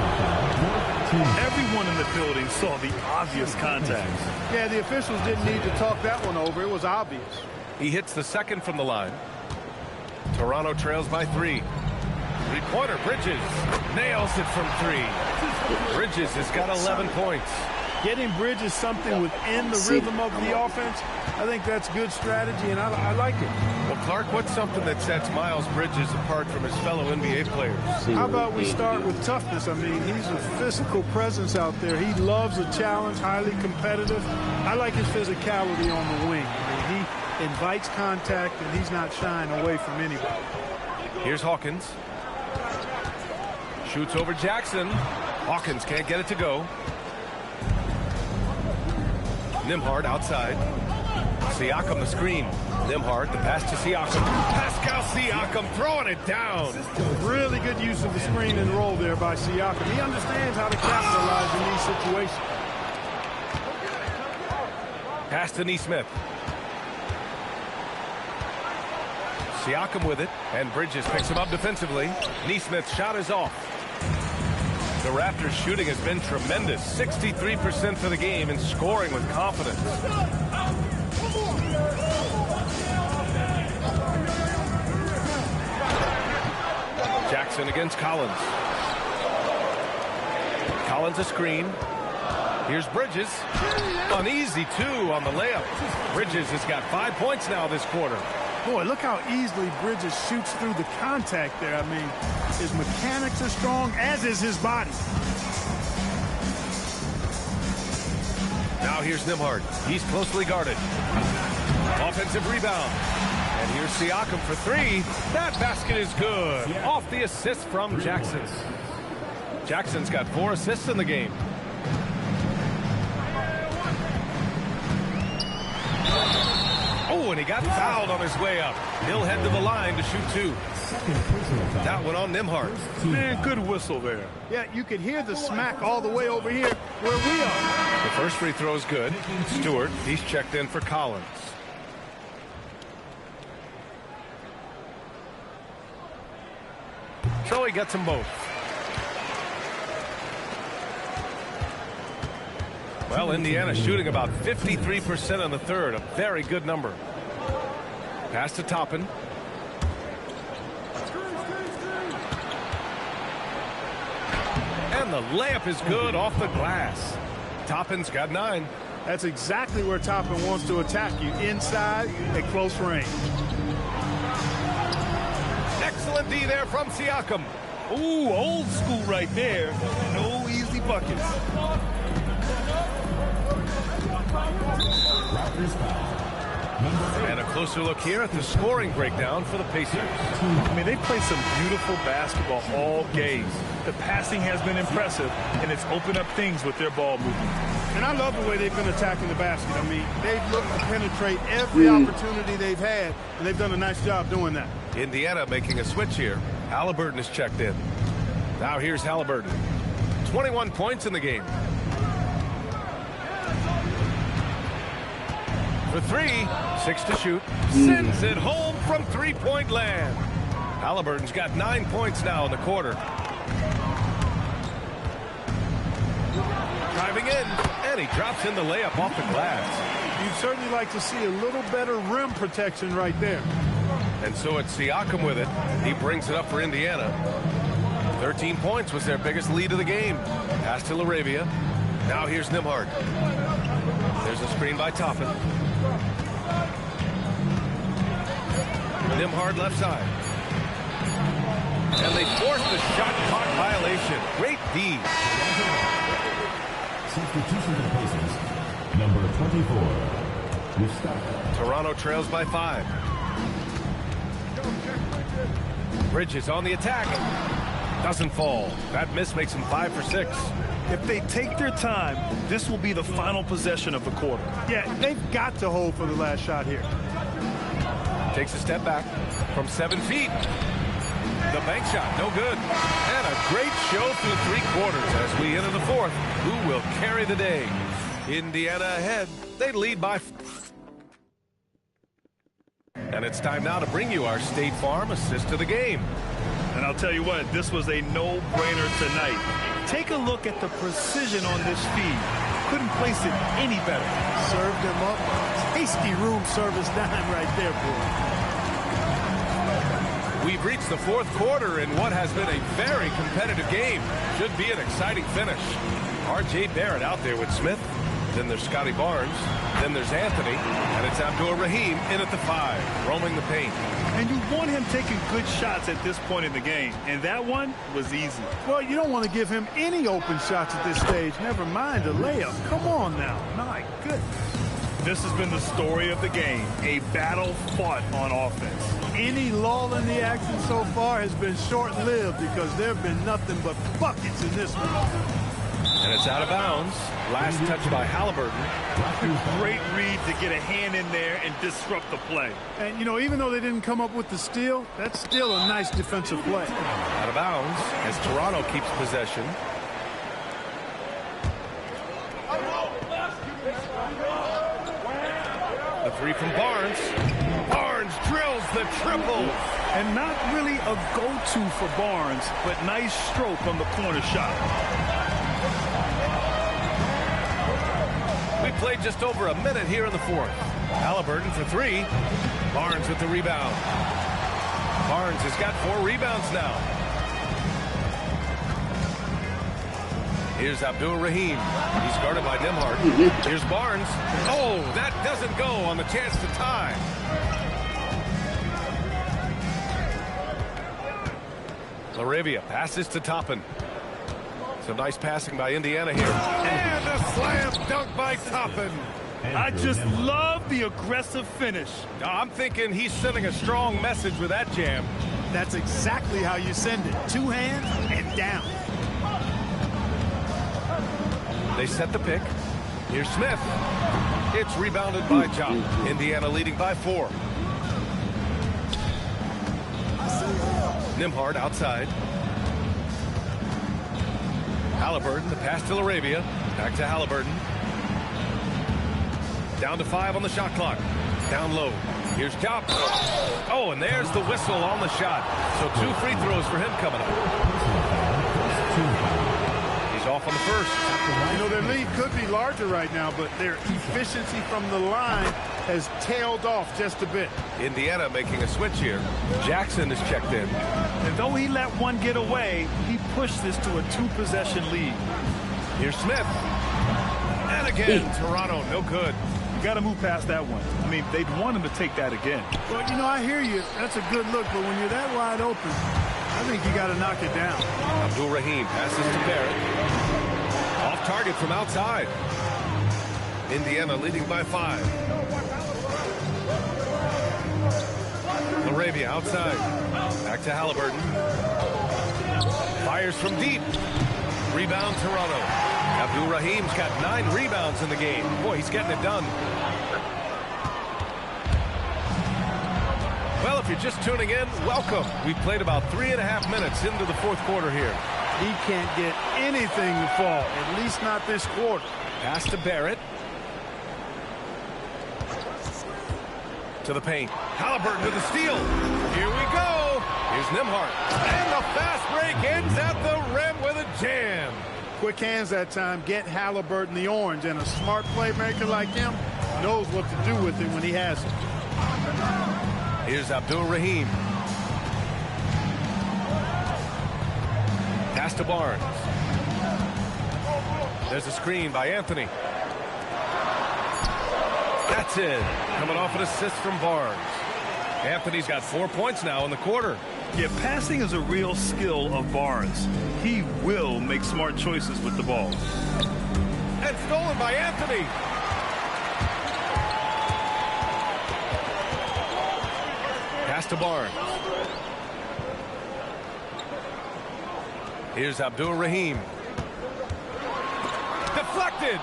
Everyone in the building saw the obvious contact. Yeah, the officials didn't need to talk that one over. It was obvious. He hits the second from the line. Toronto trails by 3. Three-pointer, Bridges nails it from 3. Bridges has got 11 points. Getting Bridges something within the rhythm of the offense, I think that's good strategy, and I like it. Well, Clark, what's something that sets Miles Bridges apart from his fellow NBA players? How about we start with toughness? I mean, he's a physical presence out there. He loves a challenge, highly competitive. I like his physicality on the wing. I mean, he invites contact, and he's not shying away from anybody. Here's Hawkins. Shoots over Jackson. Hawkins can't get it to go. Nembhard outside. Siakam the screen. Nembhard the pass to Siakam. Pascal Siakam throwing it down. Really good use of the screen and roll there by Siakam. He understands how to capitalize in these situations. Pass to Nesmith. Siakam with it, and Bridges picks him up defensively. Nesmith's shot is off. The Raptors' shooting has been tremendous. 63% for the game and scoring with confidence. Jackson against Collins. Collins a screen. Here's Bridges. An easy 2 on the layup. Bridges has got 5 points now this quarter. Boy, look how easily Bridges shoots through the contact there. I mean, his mechanics are strong, as is his body. Now here's Nembhard. He's closely guarded. Offensive rebound. And here's Siakam for 3. That basket is good. Off the assist from Jackson. Jackson's got 4 assists in the game. Oh, and he got fouled on his way up. He'll head to the line to shoot 2. That one on Nembhard. Man, good whistle there. Yeah, you could hear the smack all the way over here where we are. The first free throw is good. Stewart, he's checked in for Collins. So he gets them both. Well, Indiana shooting about 53% in the third. A very good number. Pass to Toppin. And the layup is good off the glass. Toppin's got 9. That's exactly where Toppin wants to attack you. Inside at close range. Excellent D there from Siakam. Ooh, old school right there. No easy buckets. Raptors foul. And a closer look here at the scoring breakdown for the Pacers. I mean, they play some beautiful basketball all game. The passing has been impressive, and it's opened up things with their ball movement. And I love the way they've been attacking the basket. I mean, they've looked to penetrate every opportunity they've had, and they've done a nice job doing that. Indiana making a switch here. Halliburton is checked in. Now here's Halliburton. 21 points in the game. For three, 6 to shoot. Sends it home from three-point land. Halliburton's got 9 points now in the quarter. Driving in, and he drops in the layup off the glass. You'd certainly like to see a little better rim protection right there. And so it's Siakam with it. He brings it up for Indiana. 13 points was their biggest lead of the game. Pass to LaRavia. Now here's Nembhard. There's a screen by Toppin. Nembhard left side. And they force the shot clock violation. Great D. Substitution for the Pacers. Number 24. Mustafa. Toronto trails by 5. Bridges on the attack. Doesn't fall. That miss makes him 5 for 6. If they take their time, this will be the final possession of the quarter. Yeah, they've got to hold for the last shot here. Takes a step back from 7 feet. The bank shot, no good. And a great show through 3 quarters as we enter the 4th. Who will carry the day? Indiana ahead. They lead by... And it's time now to bring you our State Farm assist of the game. And I'll tell you what, this was a no-brainer tonight. Take a look at the precision on this feed. Couldn't place it any better. Served him up. Tasty room service dime right there, boy. We've reached the 4th quarter in what has been a very competitive game. Should be an exciting finish. R.J. Barrett out there with Smith. Then there's Scotty Barnes. Then there's Anthony. And it's Abdur-Rahim in at the 5, roaming the paint. And you want him taking good shots at this point in the game. And that one was easy. Well, you don't want to give him any open shots at this stage. Never mind a layup. Come on now. My goodness. This has been the story of the game. A battle fought on offense. Any lull in the action so far has been short-lived because there have been nothing but buckets in this one. And it's out of bounds. Last touch by Halliburton. Great read to get a hand in there and disrupt the play. And, you know, even though they didn't come up with the steal, that's still a nice defensive play. Out of bounds as Toronto keeps possession. The 3 from Barnes. Barnes drills the triple. And not really a go-to for Barnes, but nice stroke on the corner shot. We played just over a minute here in the 4th. Halliburton for 3. Barnes with the rebound. Barnes has got 4 rebounds now. Here's Abdur-Rahim. He's guarded by Nembhard. Here's Barnes. Oh, that doesn't go on the chance to tie. LaRavia passes to Toppin. Some nice passing by Indiana here. And a slam dunk by Toppin. I just love the aggressive finish. I'm thinking he's sending a strong message with that jam. That's exactly how you send it. 2 hands and down. They set the pick. Here's Smith. It's rebounded by John. Indiana leading by 4. Nembhard outside. Halliburton, the pass to LaRavia. Back to Halliburton. Down to 5 on the shot clock. Down low. Here's Job. Oh, and there's the whistle on the shot. So 2 free throws for him coming up. He's off on the first. You know, their lead could be larger right now, but their efficiency from the line has tailed off just a bit. Indiana making a switch here. Jackson is checked in. And though he let one get away, he pushed this to a 2-possession lead. Here's Smith. And again, Toronto, no good. You got to move past that one. I mean, they'd want him to take that again. Well, you know, I hear you. That's a good look, but when you're that wide open, I think you got to knock it down. Abdur-Rahim passes to Barrett. Off target from outside. Indiana leading by 5. Arabia outside. Back to Halliburton. Fires from deep. Rebound Toronto. Abdul-Rahim's got 9 rebounds in the game. Boy, he's getting it done. Well, if you're just tuning in, welcome. We've played about 3.5 minutes into the fourth quarter here. He can't get anything to fall, at least not this quarter. Pass to Barrett. To the paint. Halliburton with the steal. Here we go. Here's Nembhard. And the fast break ends at the rim with a jam. Quick hands that time. Get Halliburton the orange. And a smart playmaker like him knows what to do with it when he has it. Here's Abdul-Rahim. Pass to Barnes. There's a screen by Anthony. That's it. Coming off an assist from Barnes. Anthony's got 4 points now in the quarter. Yeah, passing is a real skill of Barnes. He will make smart choices with the ball. And stolen by Anthony. Pass to Barnes. Here's Abdul-Rahim. Deflected.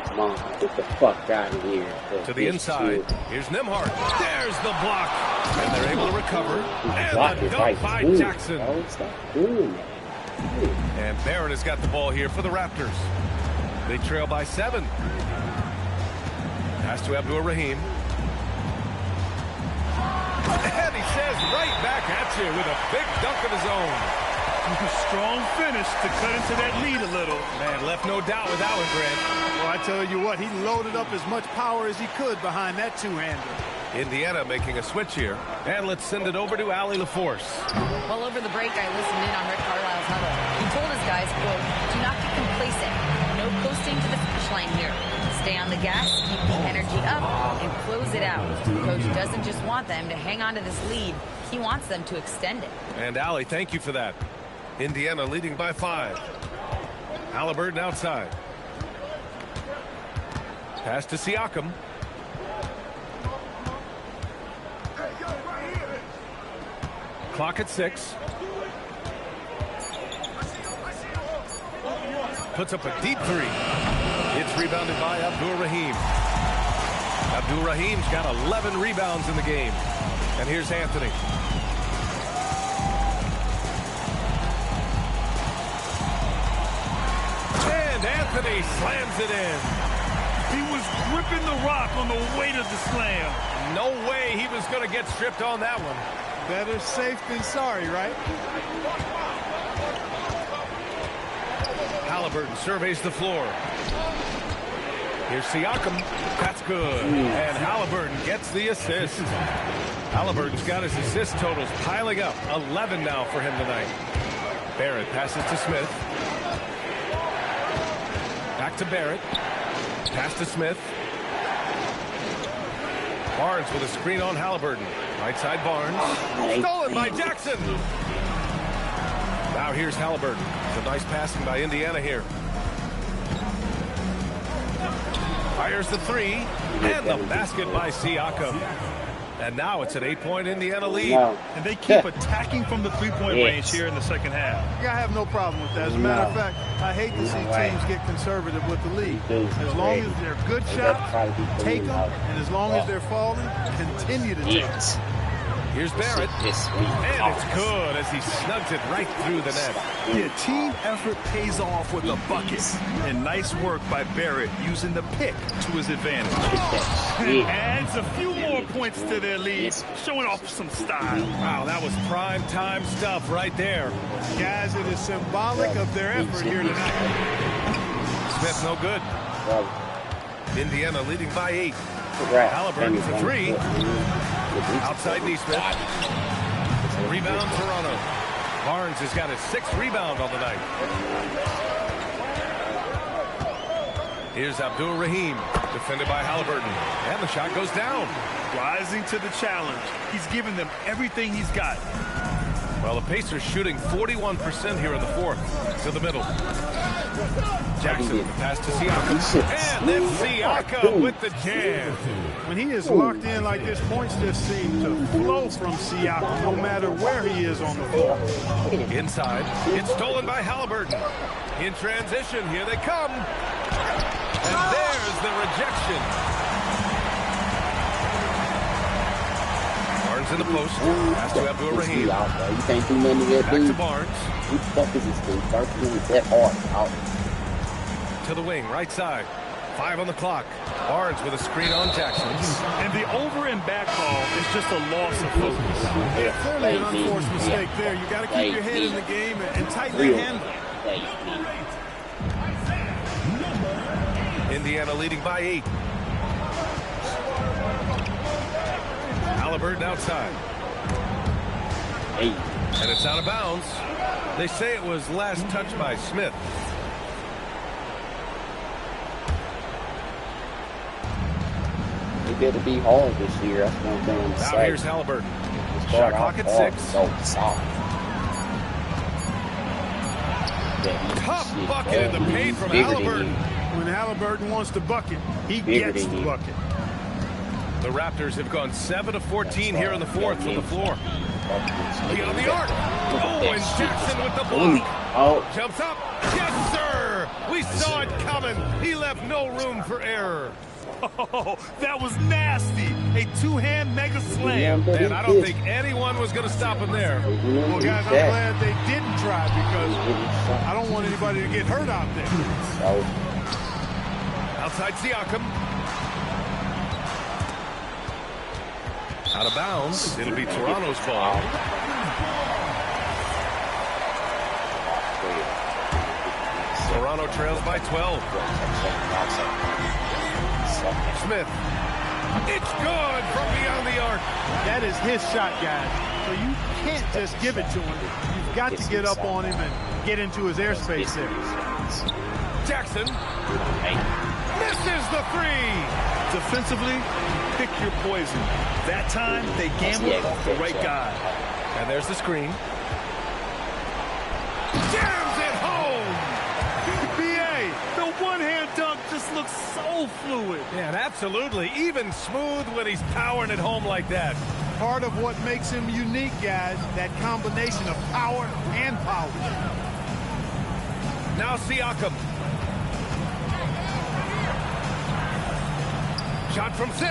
Come on, get the fuck out of here. To the inside. Here's Nembhard. There's the block. And they're able to recover. And the dunk by Jackson. Stop doing that. And Barrett has got the ball here for the Raptors. They trail by 7. Pass to Abdul-Rahim. And he says right back at you with a big dunk of his own. Strong finish to cut into that lead a little. Man, left no doubt with that one, Grant. Well, I tell you what, he loaded up as much power as he could behind that two-hander. Indiana making a switch here. And let's send it over to Allie LaForce. Well, over the break, I listened in on Rick Carlisle's huddle. He told his guys, quote, do not get complacent. No coasting to the finish line here. Stay on the gas, keep the energy up, and close it out. The coach doesn't just want them to hang on to this lead. He wants them to extend it. And Allie, thank you for that. Indiana leading by 5. Halliburton outside. Pass to Siakam. Clock at 6. Puts up a deep 3. It's rebounded by Abdul-Rahim. Abdul-Rahim's got 11 rebounds in the game. And here's Anthony. And Anthony slams it in. He was gripping the rock on the weight of the slam. No way he was going to get stripped on that one. Better safe than sorry, right? Halliburton surveys the floor. Here's Siakam. That's good. And Halliburton gets the assist. Halliburton's got his assist totals piling up. 11 now for him tonight. Barrett passes to Smith. Back to Barrett. Pass to Smith. Barnes with a screen on Halliburton. Right side Barnes. Stolen by Jackson. Now here's Halliburton. Some nice passing by Indiana here. Fires the 3. And the basket by Siakam. And now it's an 8-point Indiana lead. And they keep attacking from the three-point range here in the second half. I have no problem with that. As a matter of fact, I hate to see teams get conservative with the lead. As long as they're good shots, take them. And as long as they're falling, continue to take them. Here's Barrett. And it's good as he snugs it right through the net. Yeah, team effort pays off with a bucket. And nice work by Barrett using the pick to his advantage. Adds a few more points to their lead, showing off some style. Wow, that was prime time stuff right there. Guys, it is symbolic of their effort here tonight. Smith no good. Indiana leading by 8. Halliburton for 3. Outside Neesmith. Rebound Toronto. Barnes has got his 6th rebound on the night. Here's Abdul-Rahim, defended by Halliburton. And the shot goes down. Rising to the challenge. He's given them everything he's got. Well, the Pacers shooting 41% here in the fourth. To the middle. Jackson pass to Siakam. And then Siakam with the jam. When he is locked in like this, points just seem to flow from Siakam no matter where he is on the floor. Inside. It's stolen by Halliburton. In transition, here they come. And there's the rejection. Barnes in the post. Pass to Abdul-Rahim. You can't do nothing to that Back dude. to Barnes. Who the fuck is this dude? 13 is that hard. Out. To the wing, right side. 5 on the clock. Barnes with a screen on Jackson. And the over and back call is just a loss of focus. Yeah, clearly an unforced mistake there. You got to keep your head in the game and tighten the handle. Indiana leading by 8. Halliburton outside. 8. And it's out of bounds. They say it was last touched by Smith. It better be hard this year. That's one thing I'm Now saying. here's Halliburton. Shot clock at 6. So soft. Tough bucket in the paint from Halliburton. When Halliburton wants to bucket, he gets the bucket. The Raptors have gone 7 of 14 here in the fourth from the floor. Beyond the arc. Oh, and Jackson with the block. Oh. Jumps up. Yes, sir. We saw it coming. He left no room for error. Oh, that was nasty. A two-hand mega slam. And I don't think anyone was going to stop him there. Well, guys, I'm glad they didn't try because I don't want anybody to get hurt out there. Outside Siakam. Out of bounds. It'll be Toronto's ball. Toronto trails by 12. Smith. It's good from beyond the arc. That is his shot, guys. So you can't just give it to him. You've got to get up on him and get into his airspace there. Jackson. Misses the 3. Defensively, pick your poison. That time, they gambled off the right guy. And there's the screen. Jams it home. BA, the one-hand dunk just looks so fluid. Yeah, and absolutely. Even smooth when he's powering it home like that. Part of what makes him unique, guys, that combination of power and power. Now Siakam. Shot from 6.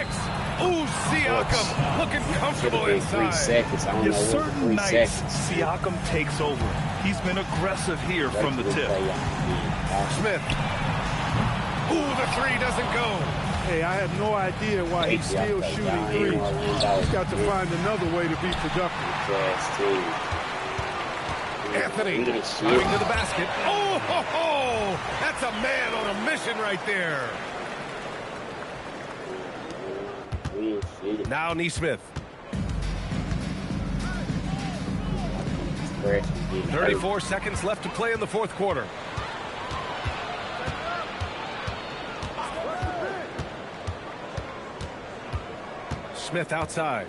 Ooh, Siakam looking comfortable inside. 3 seconds. I don't know Certain what 3 nights, seconds. Siakam takes over. He's been aggressive here from the tip. Smith. Ooh, the 3 doesn't go. Hey, I have no idea why he's still shooting threes. He's got to find another way to be productive. Anthony driving to the basket. Oh, ho, ho. That's a man on a mission right there. Now Nesmith. 34 seconds left to play in the fourth quarter. Smith outside.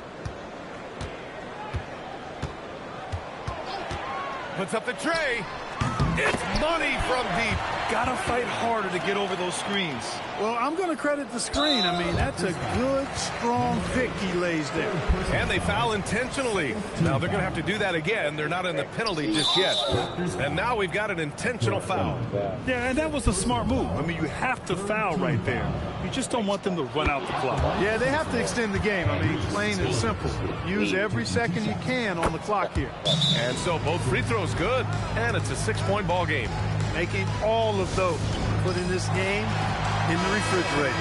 Puts up the tray. It's money from deep. Gotta fight harder to get over those screens. Well, I'm going to credit the screen. I mean, that's a good, strong pick he lays there. And they foul intentionally. Now they're going to have to do that again. They're not in the penalty just yet. And now we've got an intentional foul. Yeah, and that was a smart move. I mean, you have to foul right there. You just don't want them to run out the clock. Yeah, they have to extend the game. I mean, plain and simple. Use every second you can on the clock here. And so both free throws good. And it's a 6-point ball game. Making all of those. Putting this game in the refrigerator.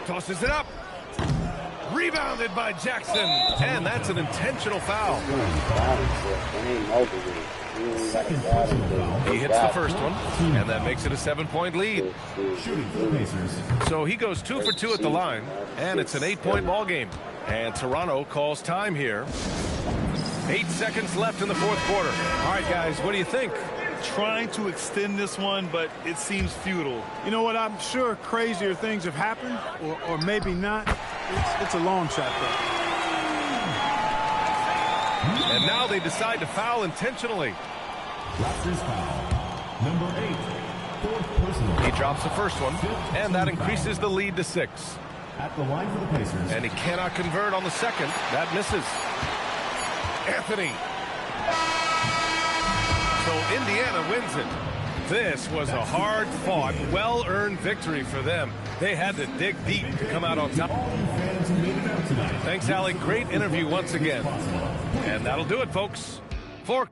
Tosses it up. Rebounded by Jackson. And that's an intentional foul. He hits the first one. And that makes it a 7-point lead. So he goes 2 for 2 at the line. And it's an 8-point ball game. And Toronto calls time here. 8 seconds left in the fourth quarter. All right, guys, what do you think? Trying to extend this one, but it seems futile. You know what? I'm sure crazier things have happened, or maybe not. It's a long shot, though. And now they decide to foul intentionally. Raptors foul. Number 8. Fourth personal. He drops the first one, and that increases the lead to 6. At the line for the Pacers. And he cannot convert on the second. That misses. Anthony. So Indiana wins it. This was a hard-fought, well-earned victory for them. They had to dig deep to come out on top. Thanks, Allie. Great interview once again. And that'll do it, folks. For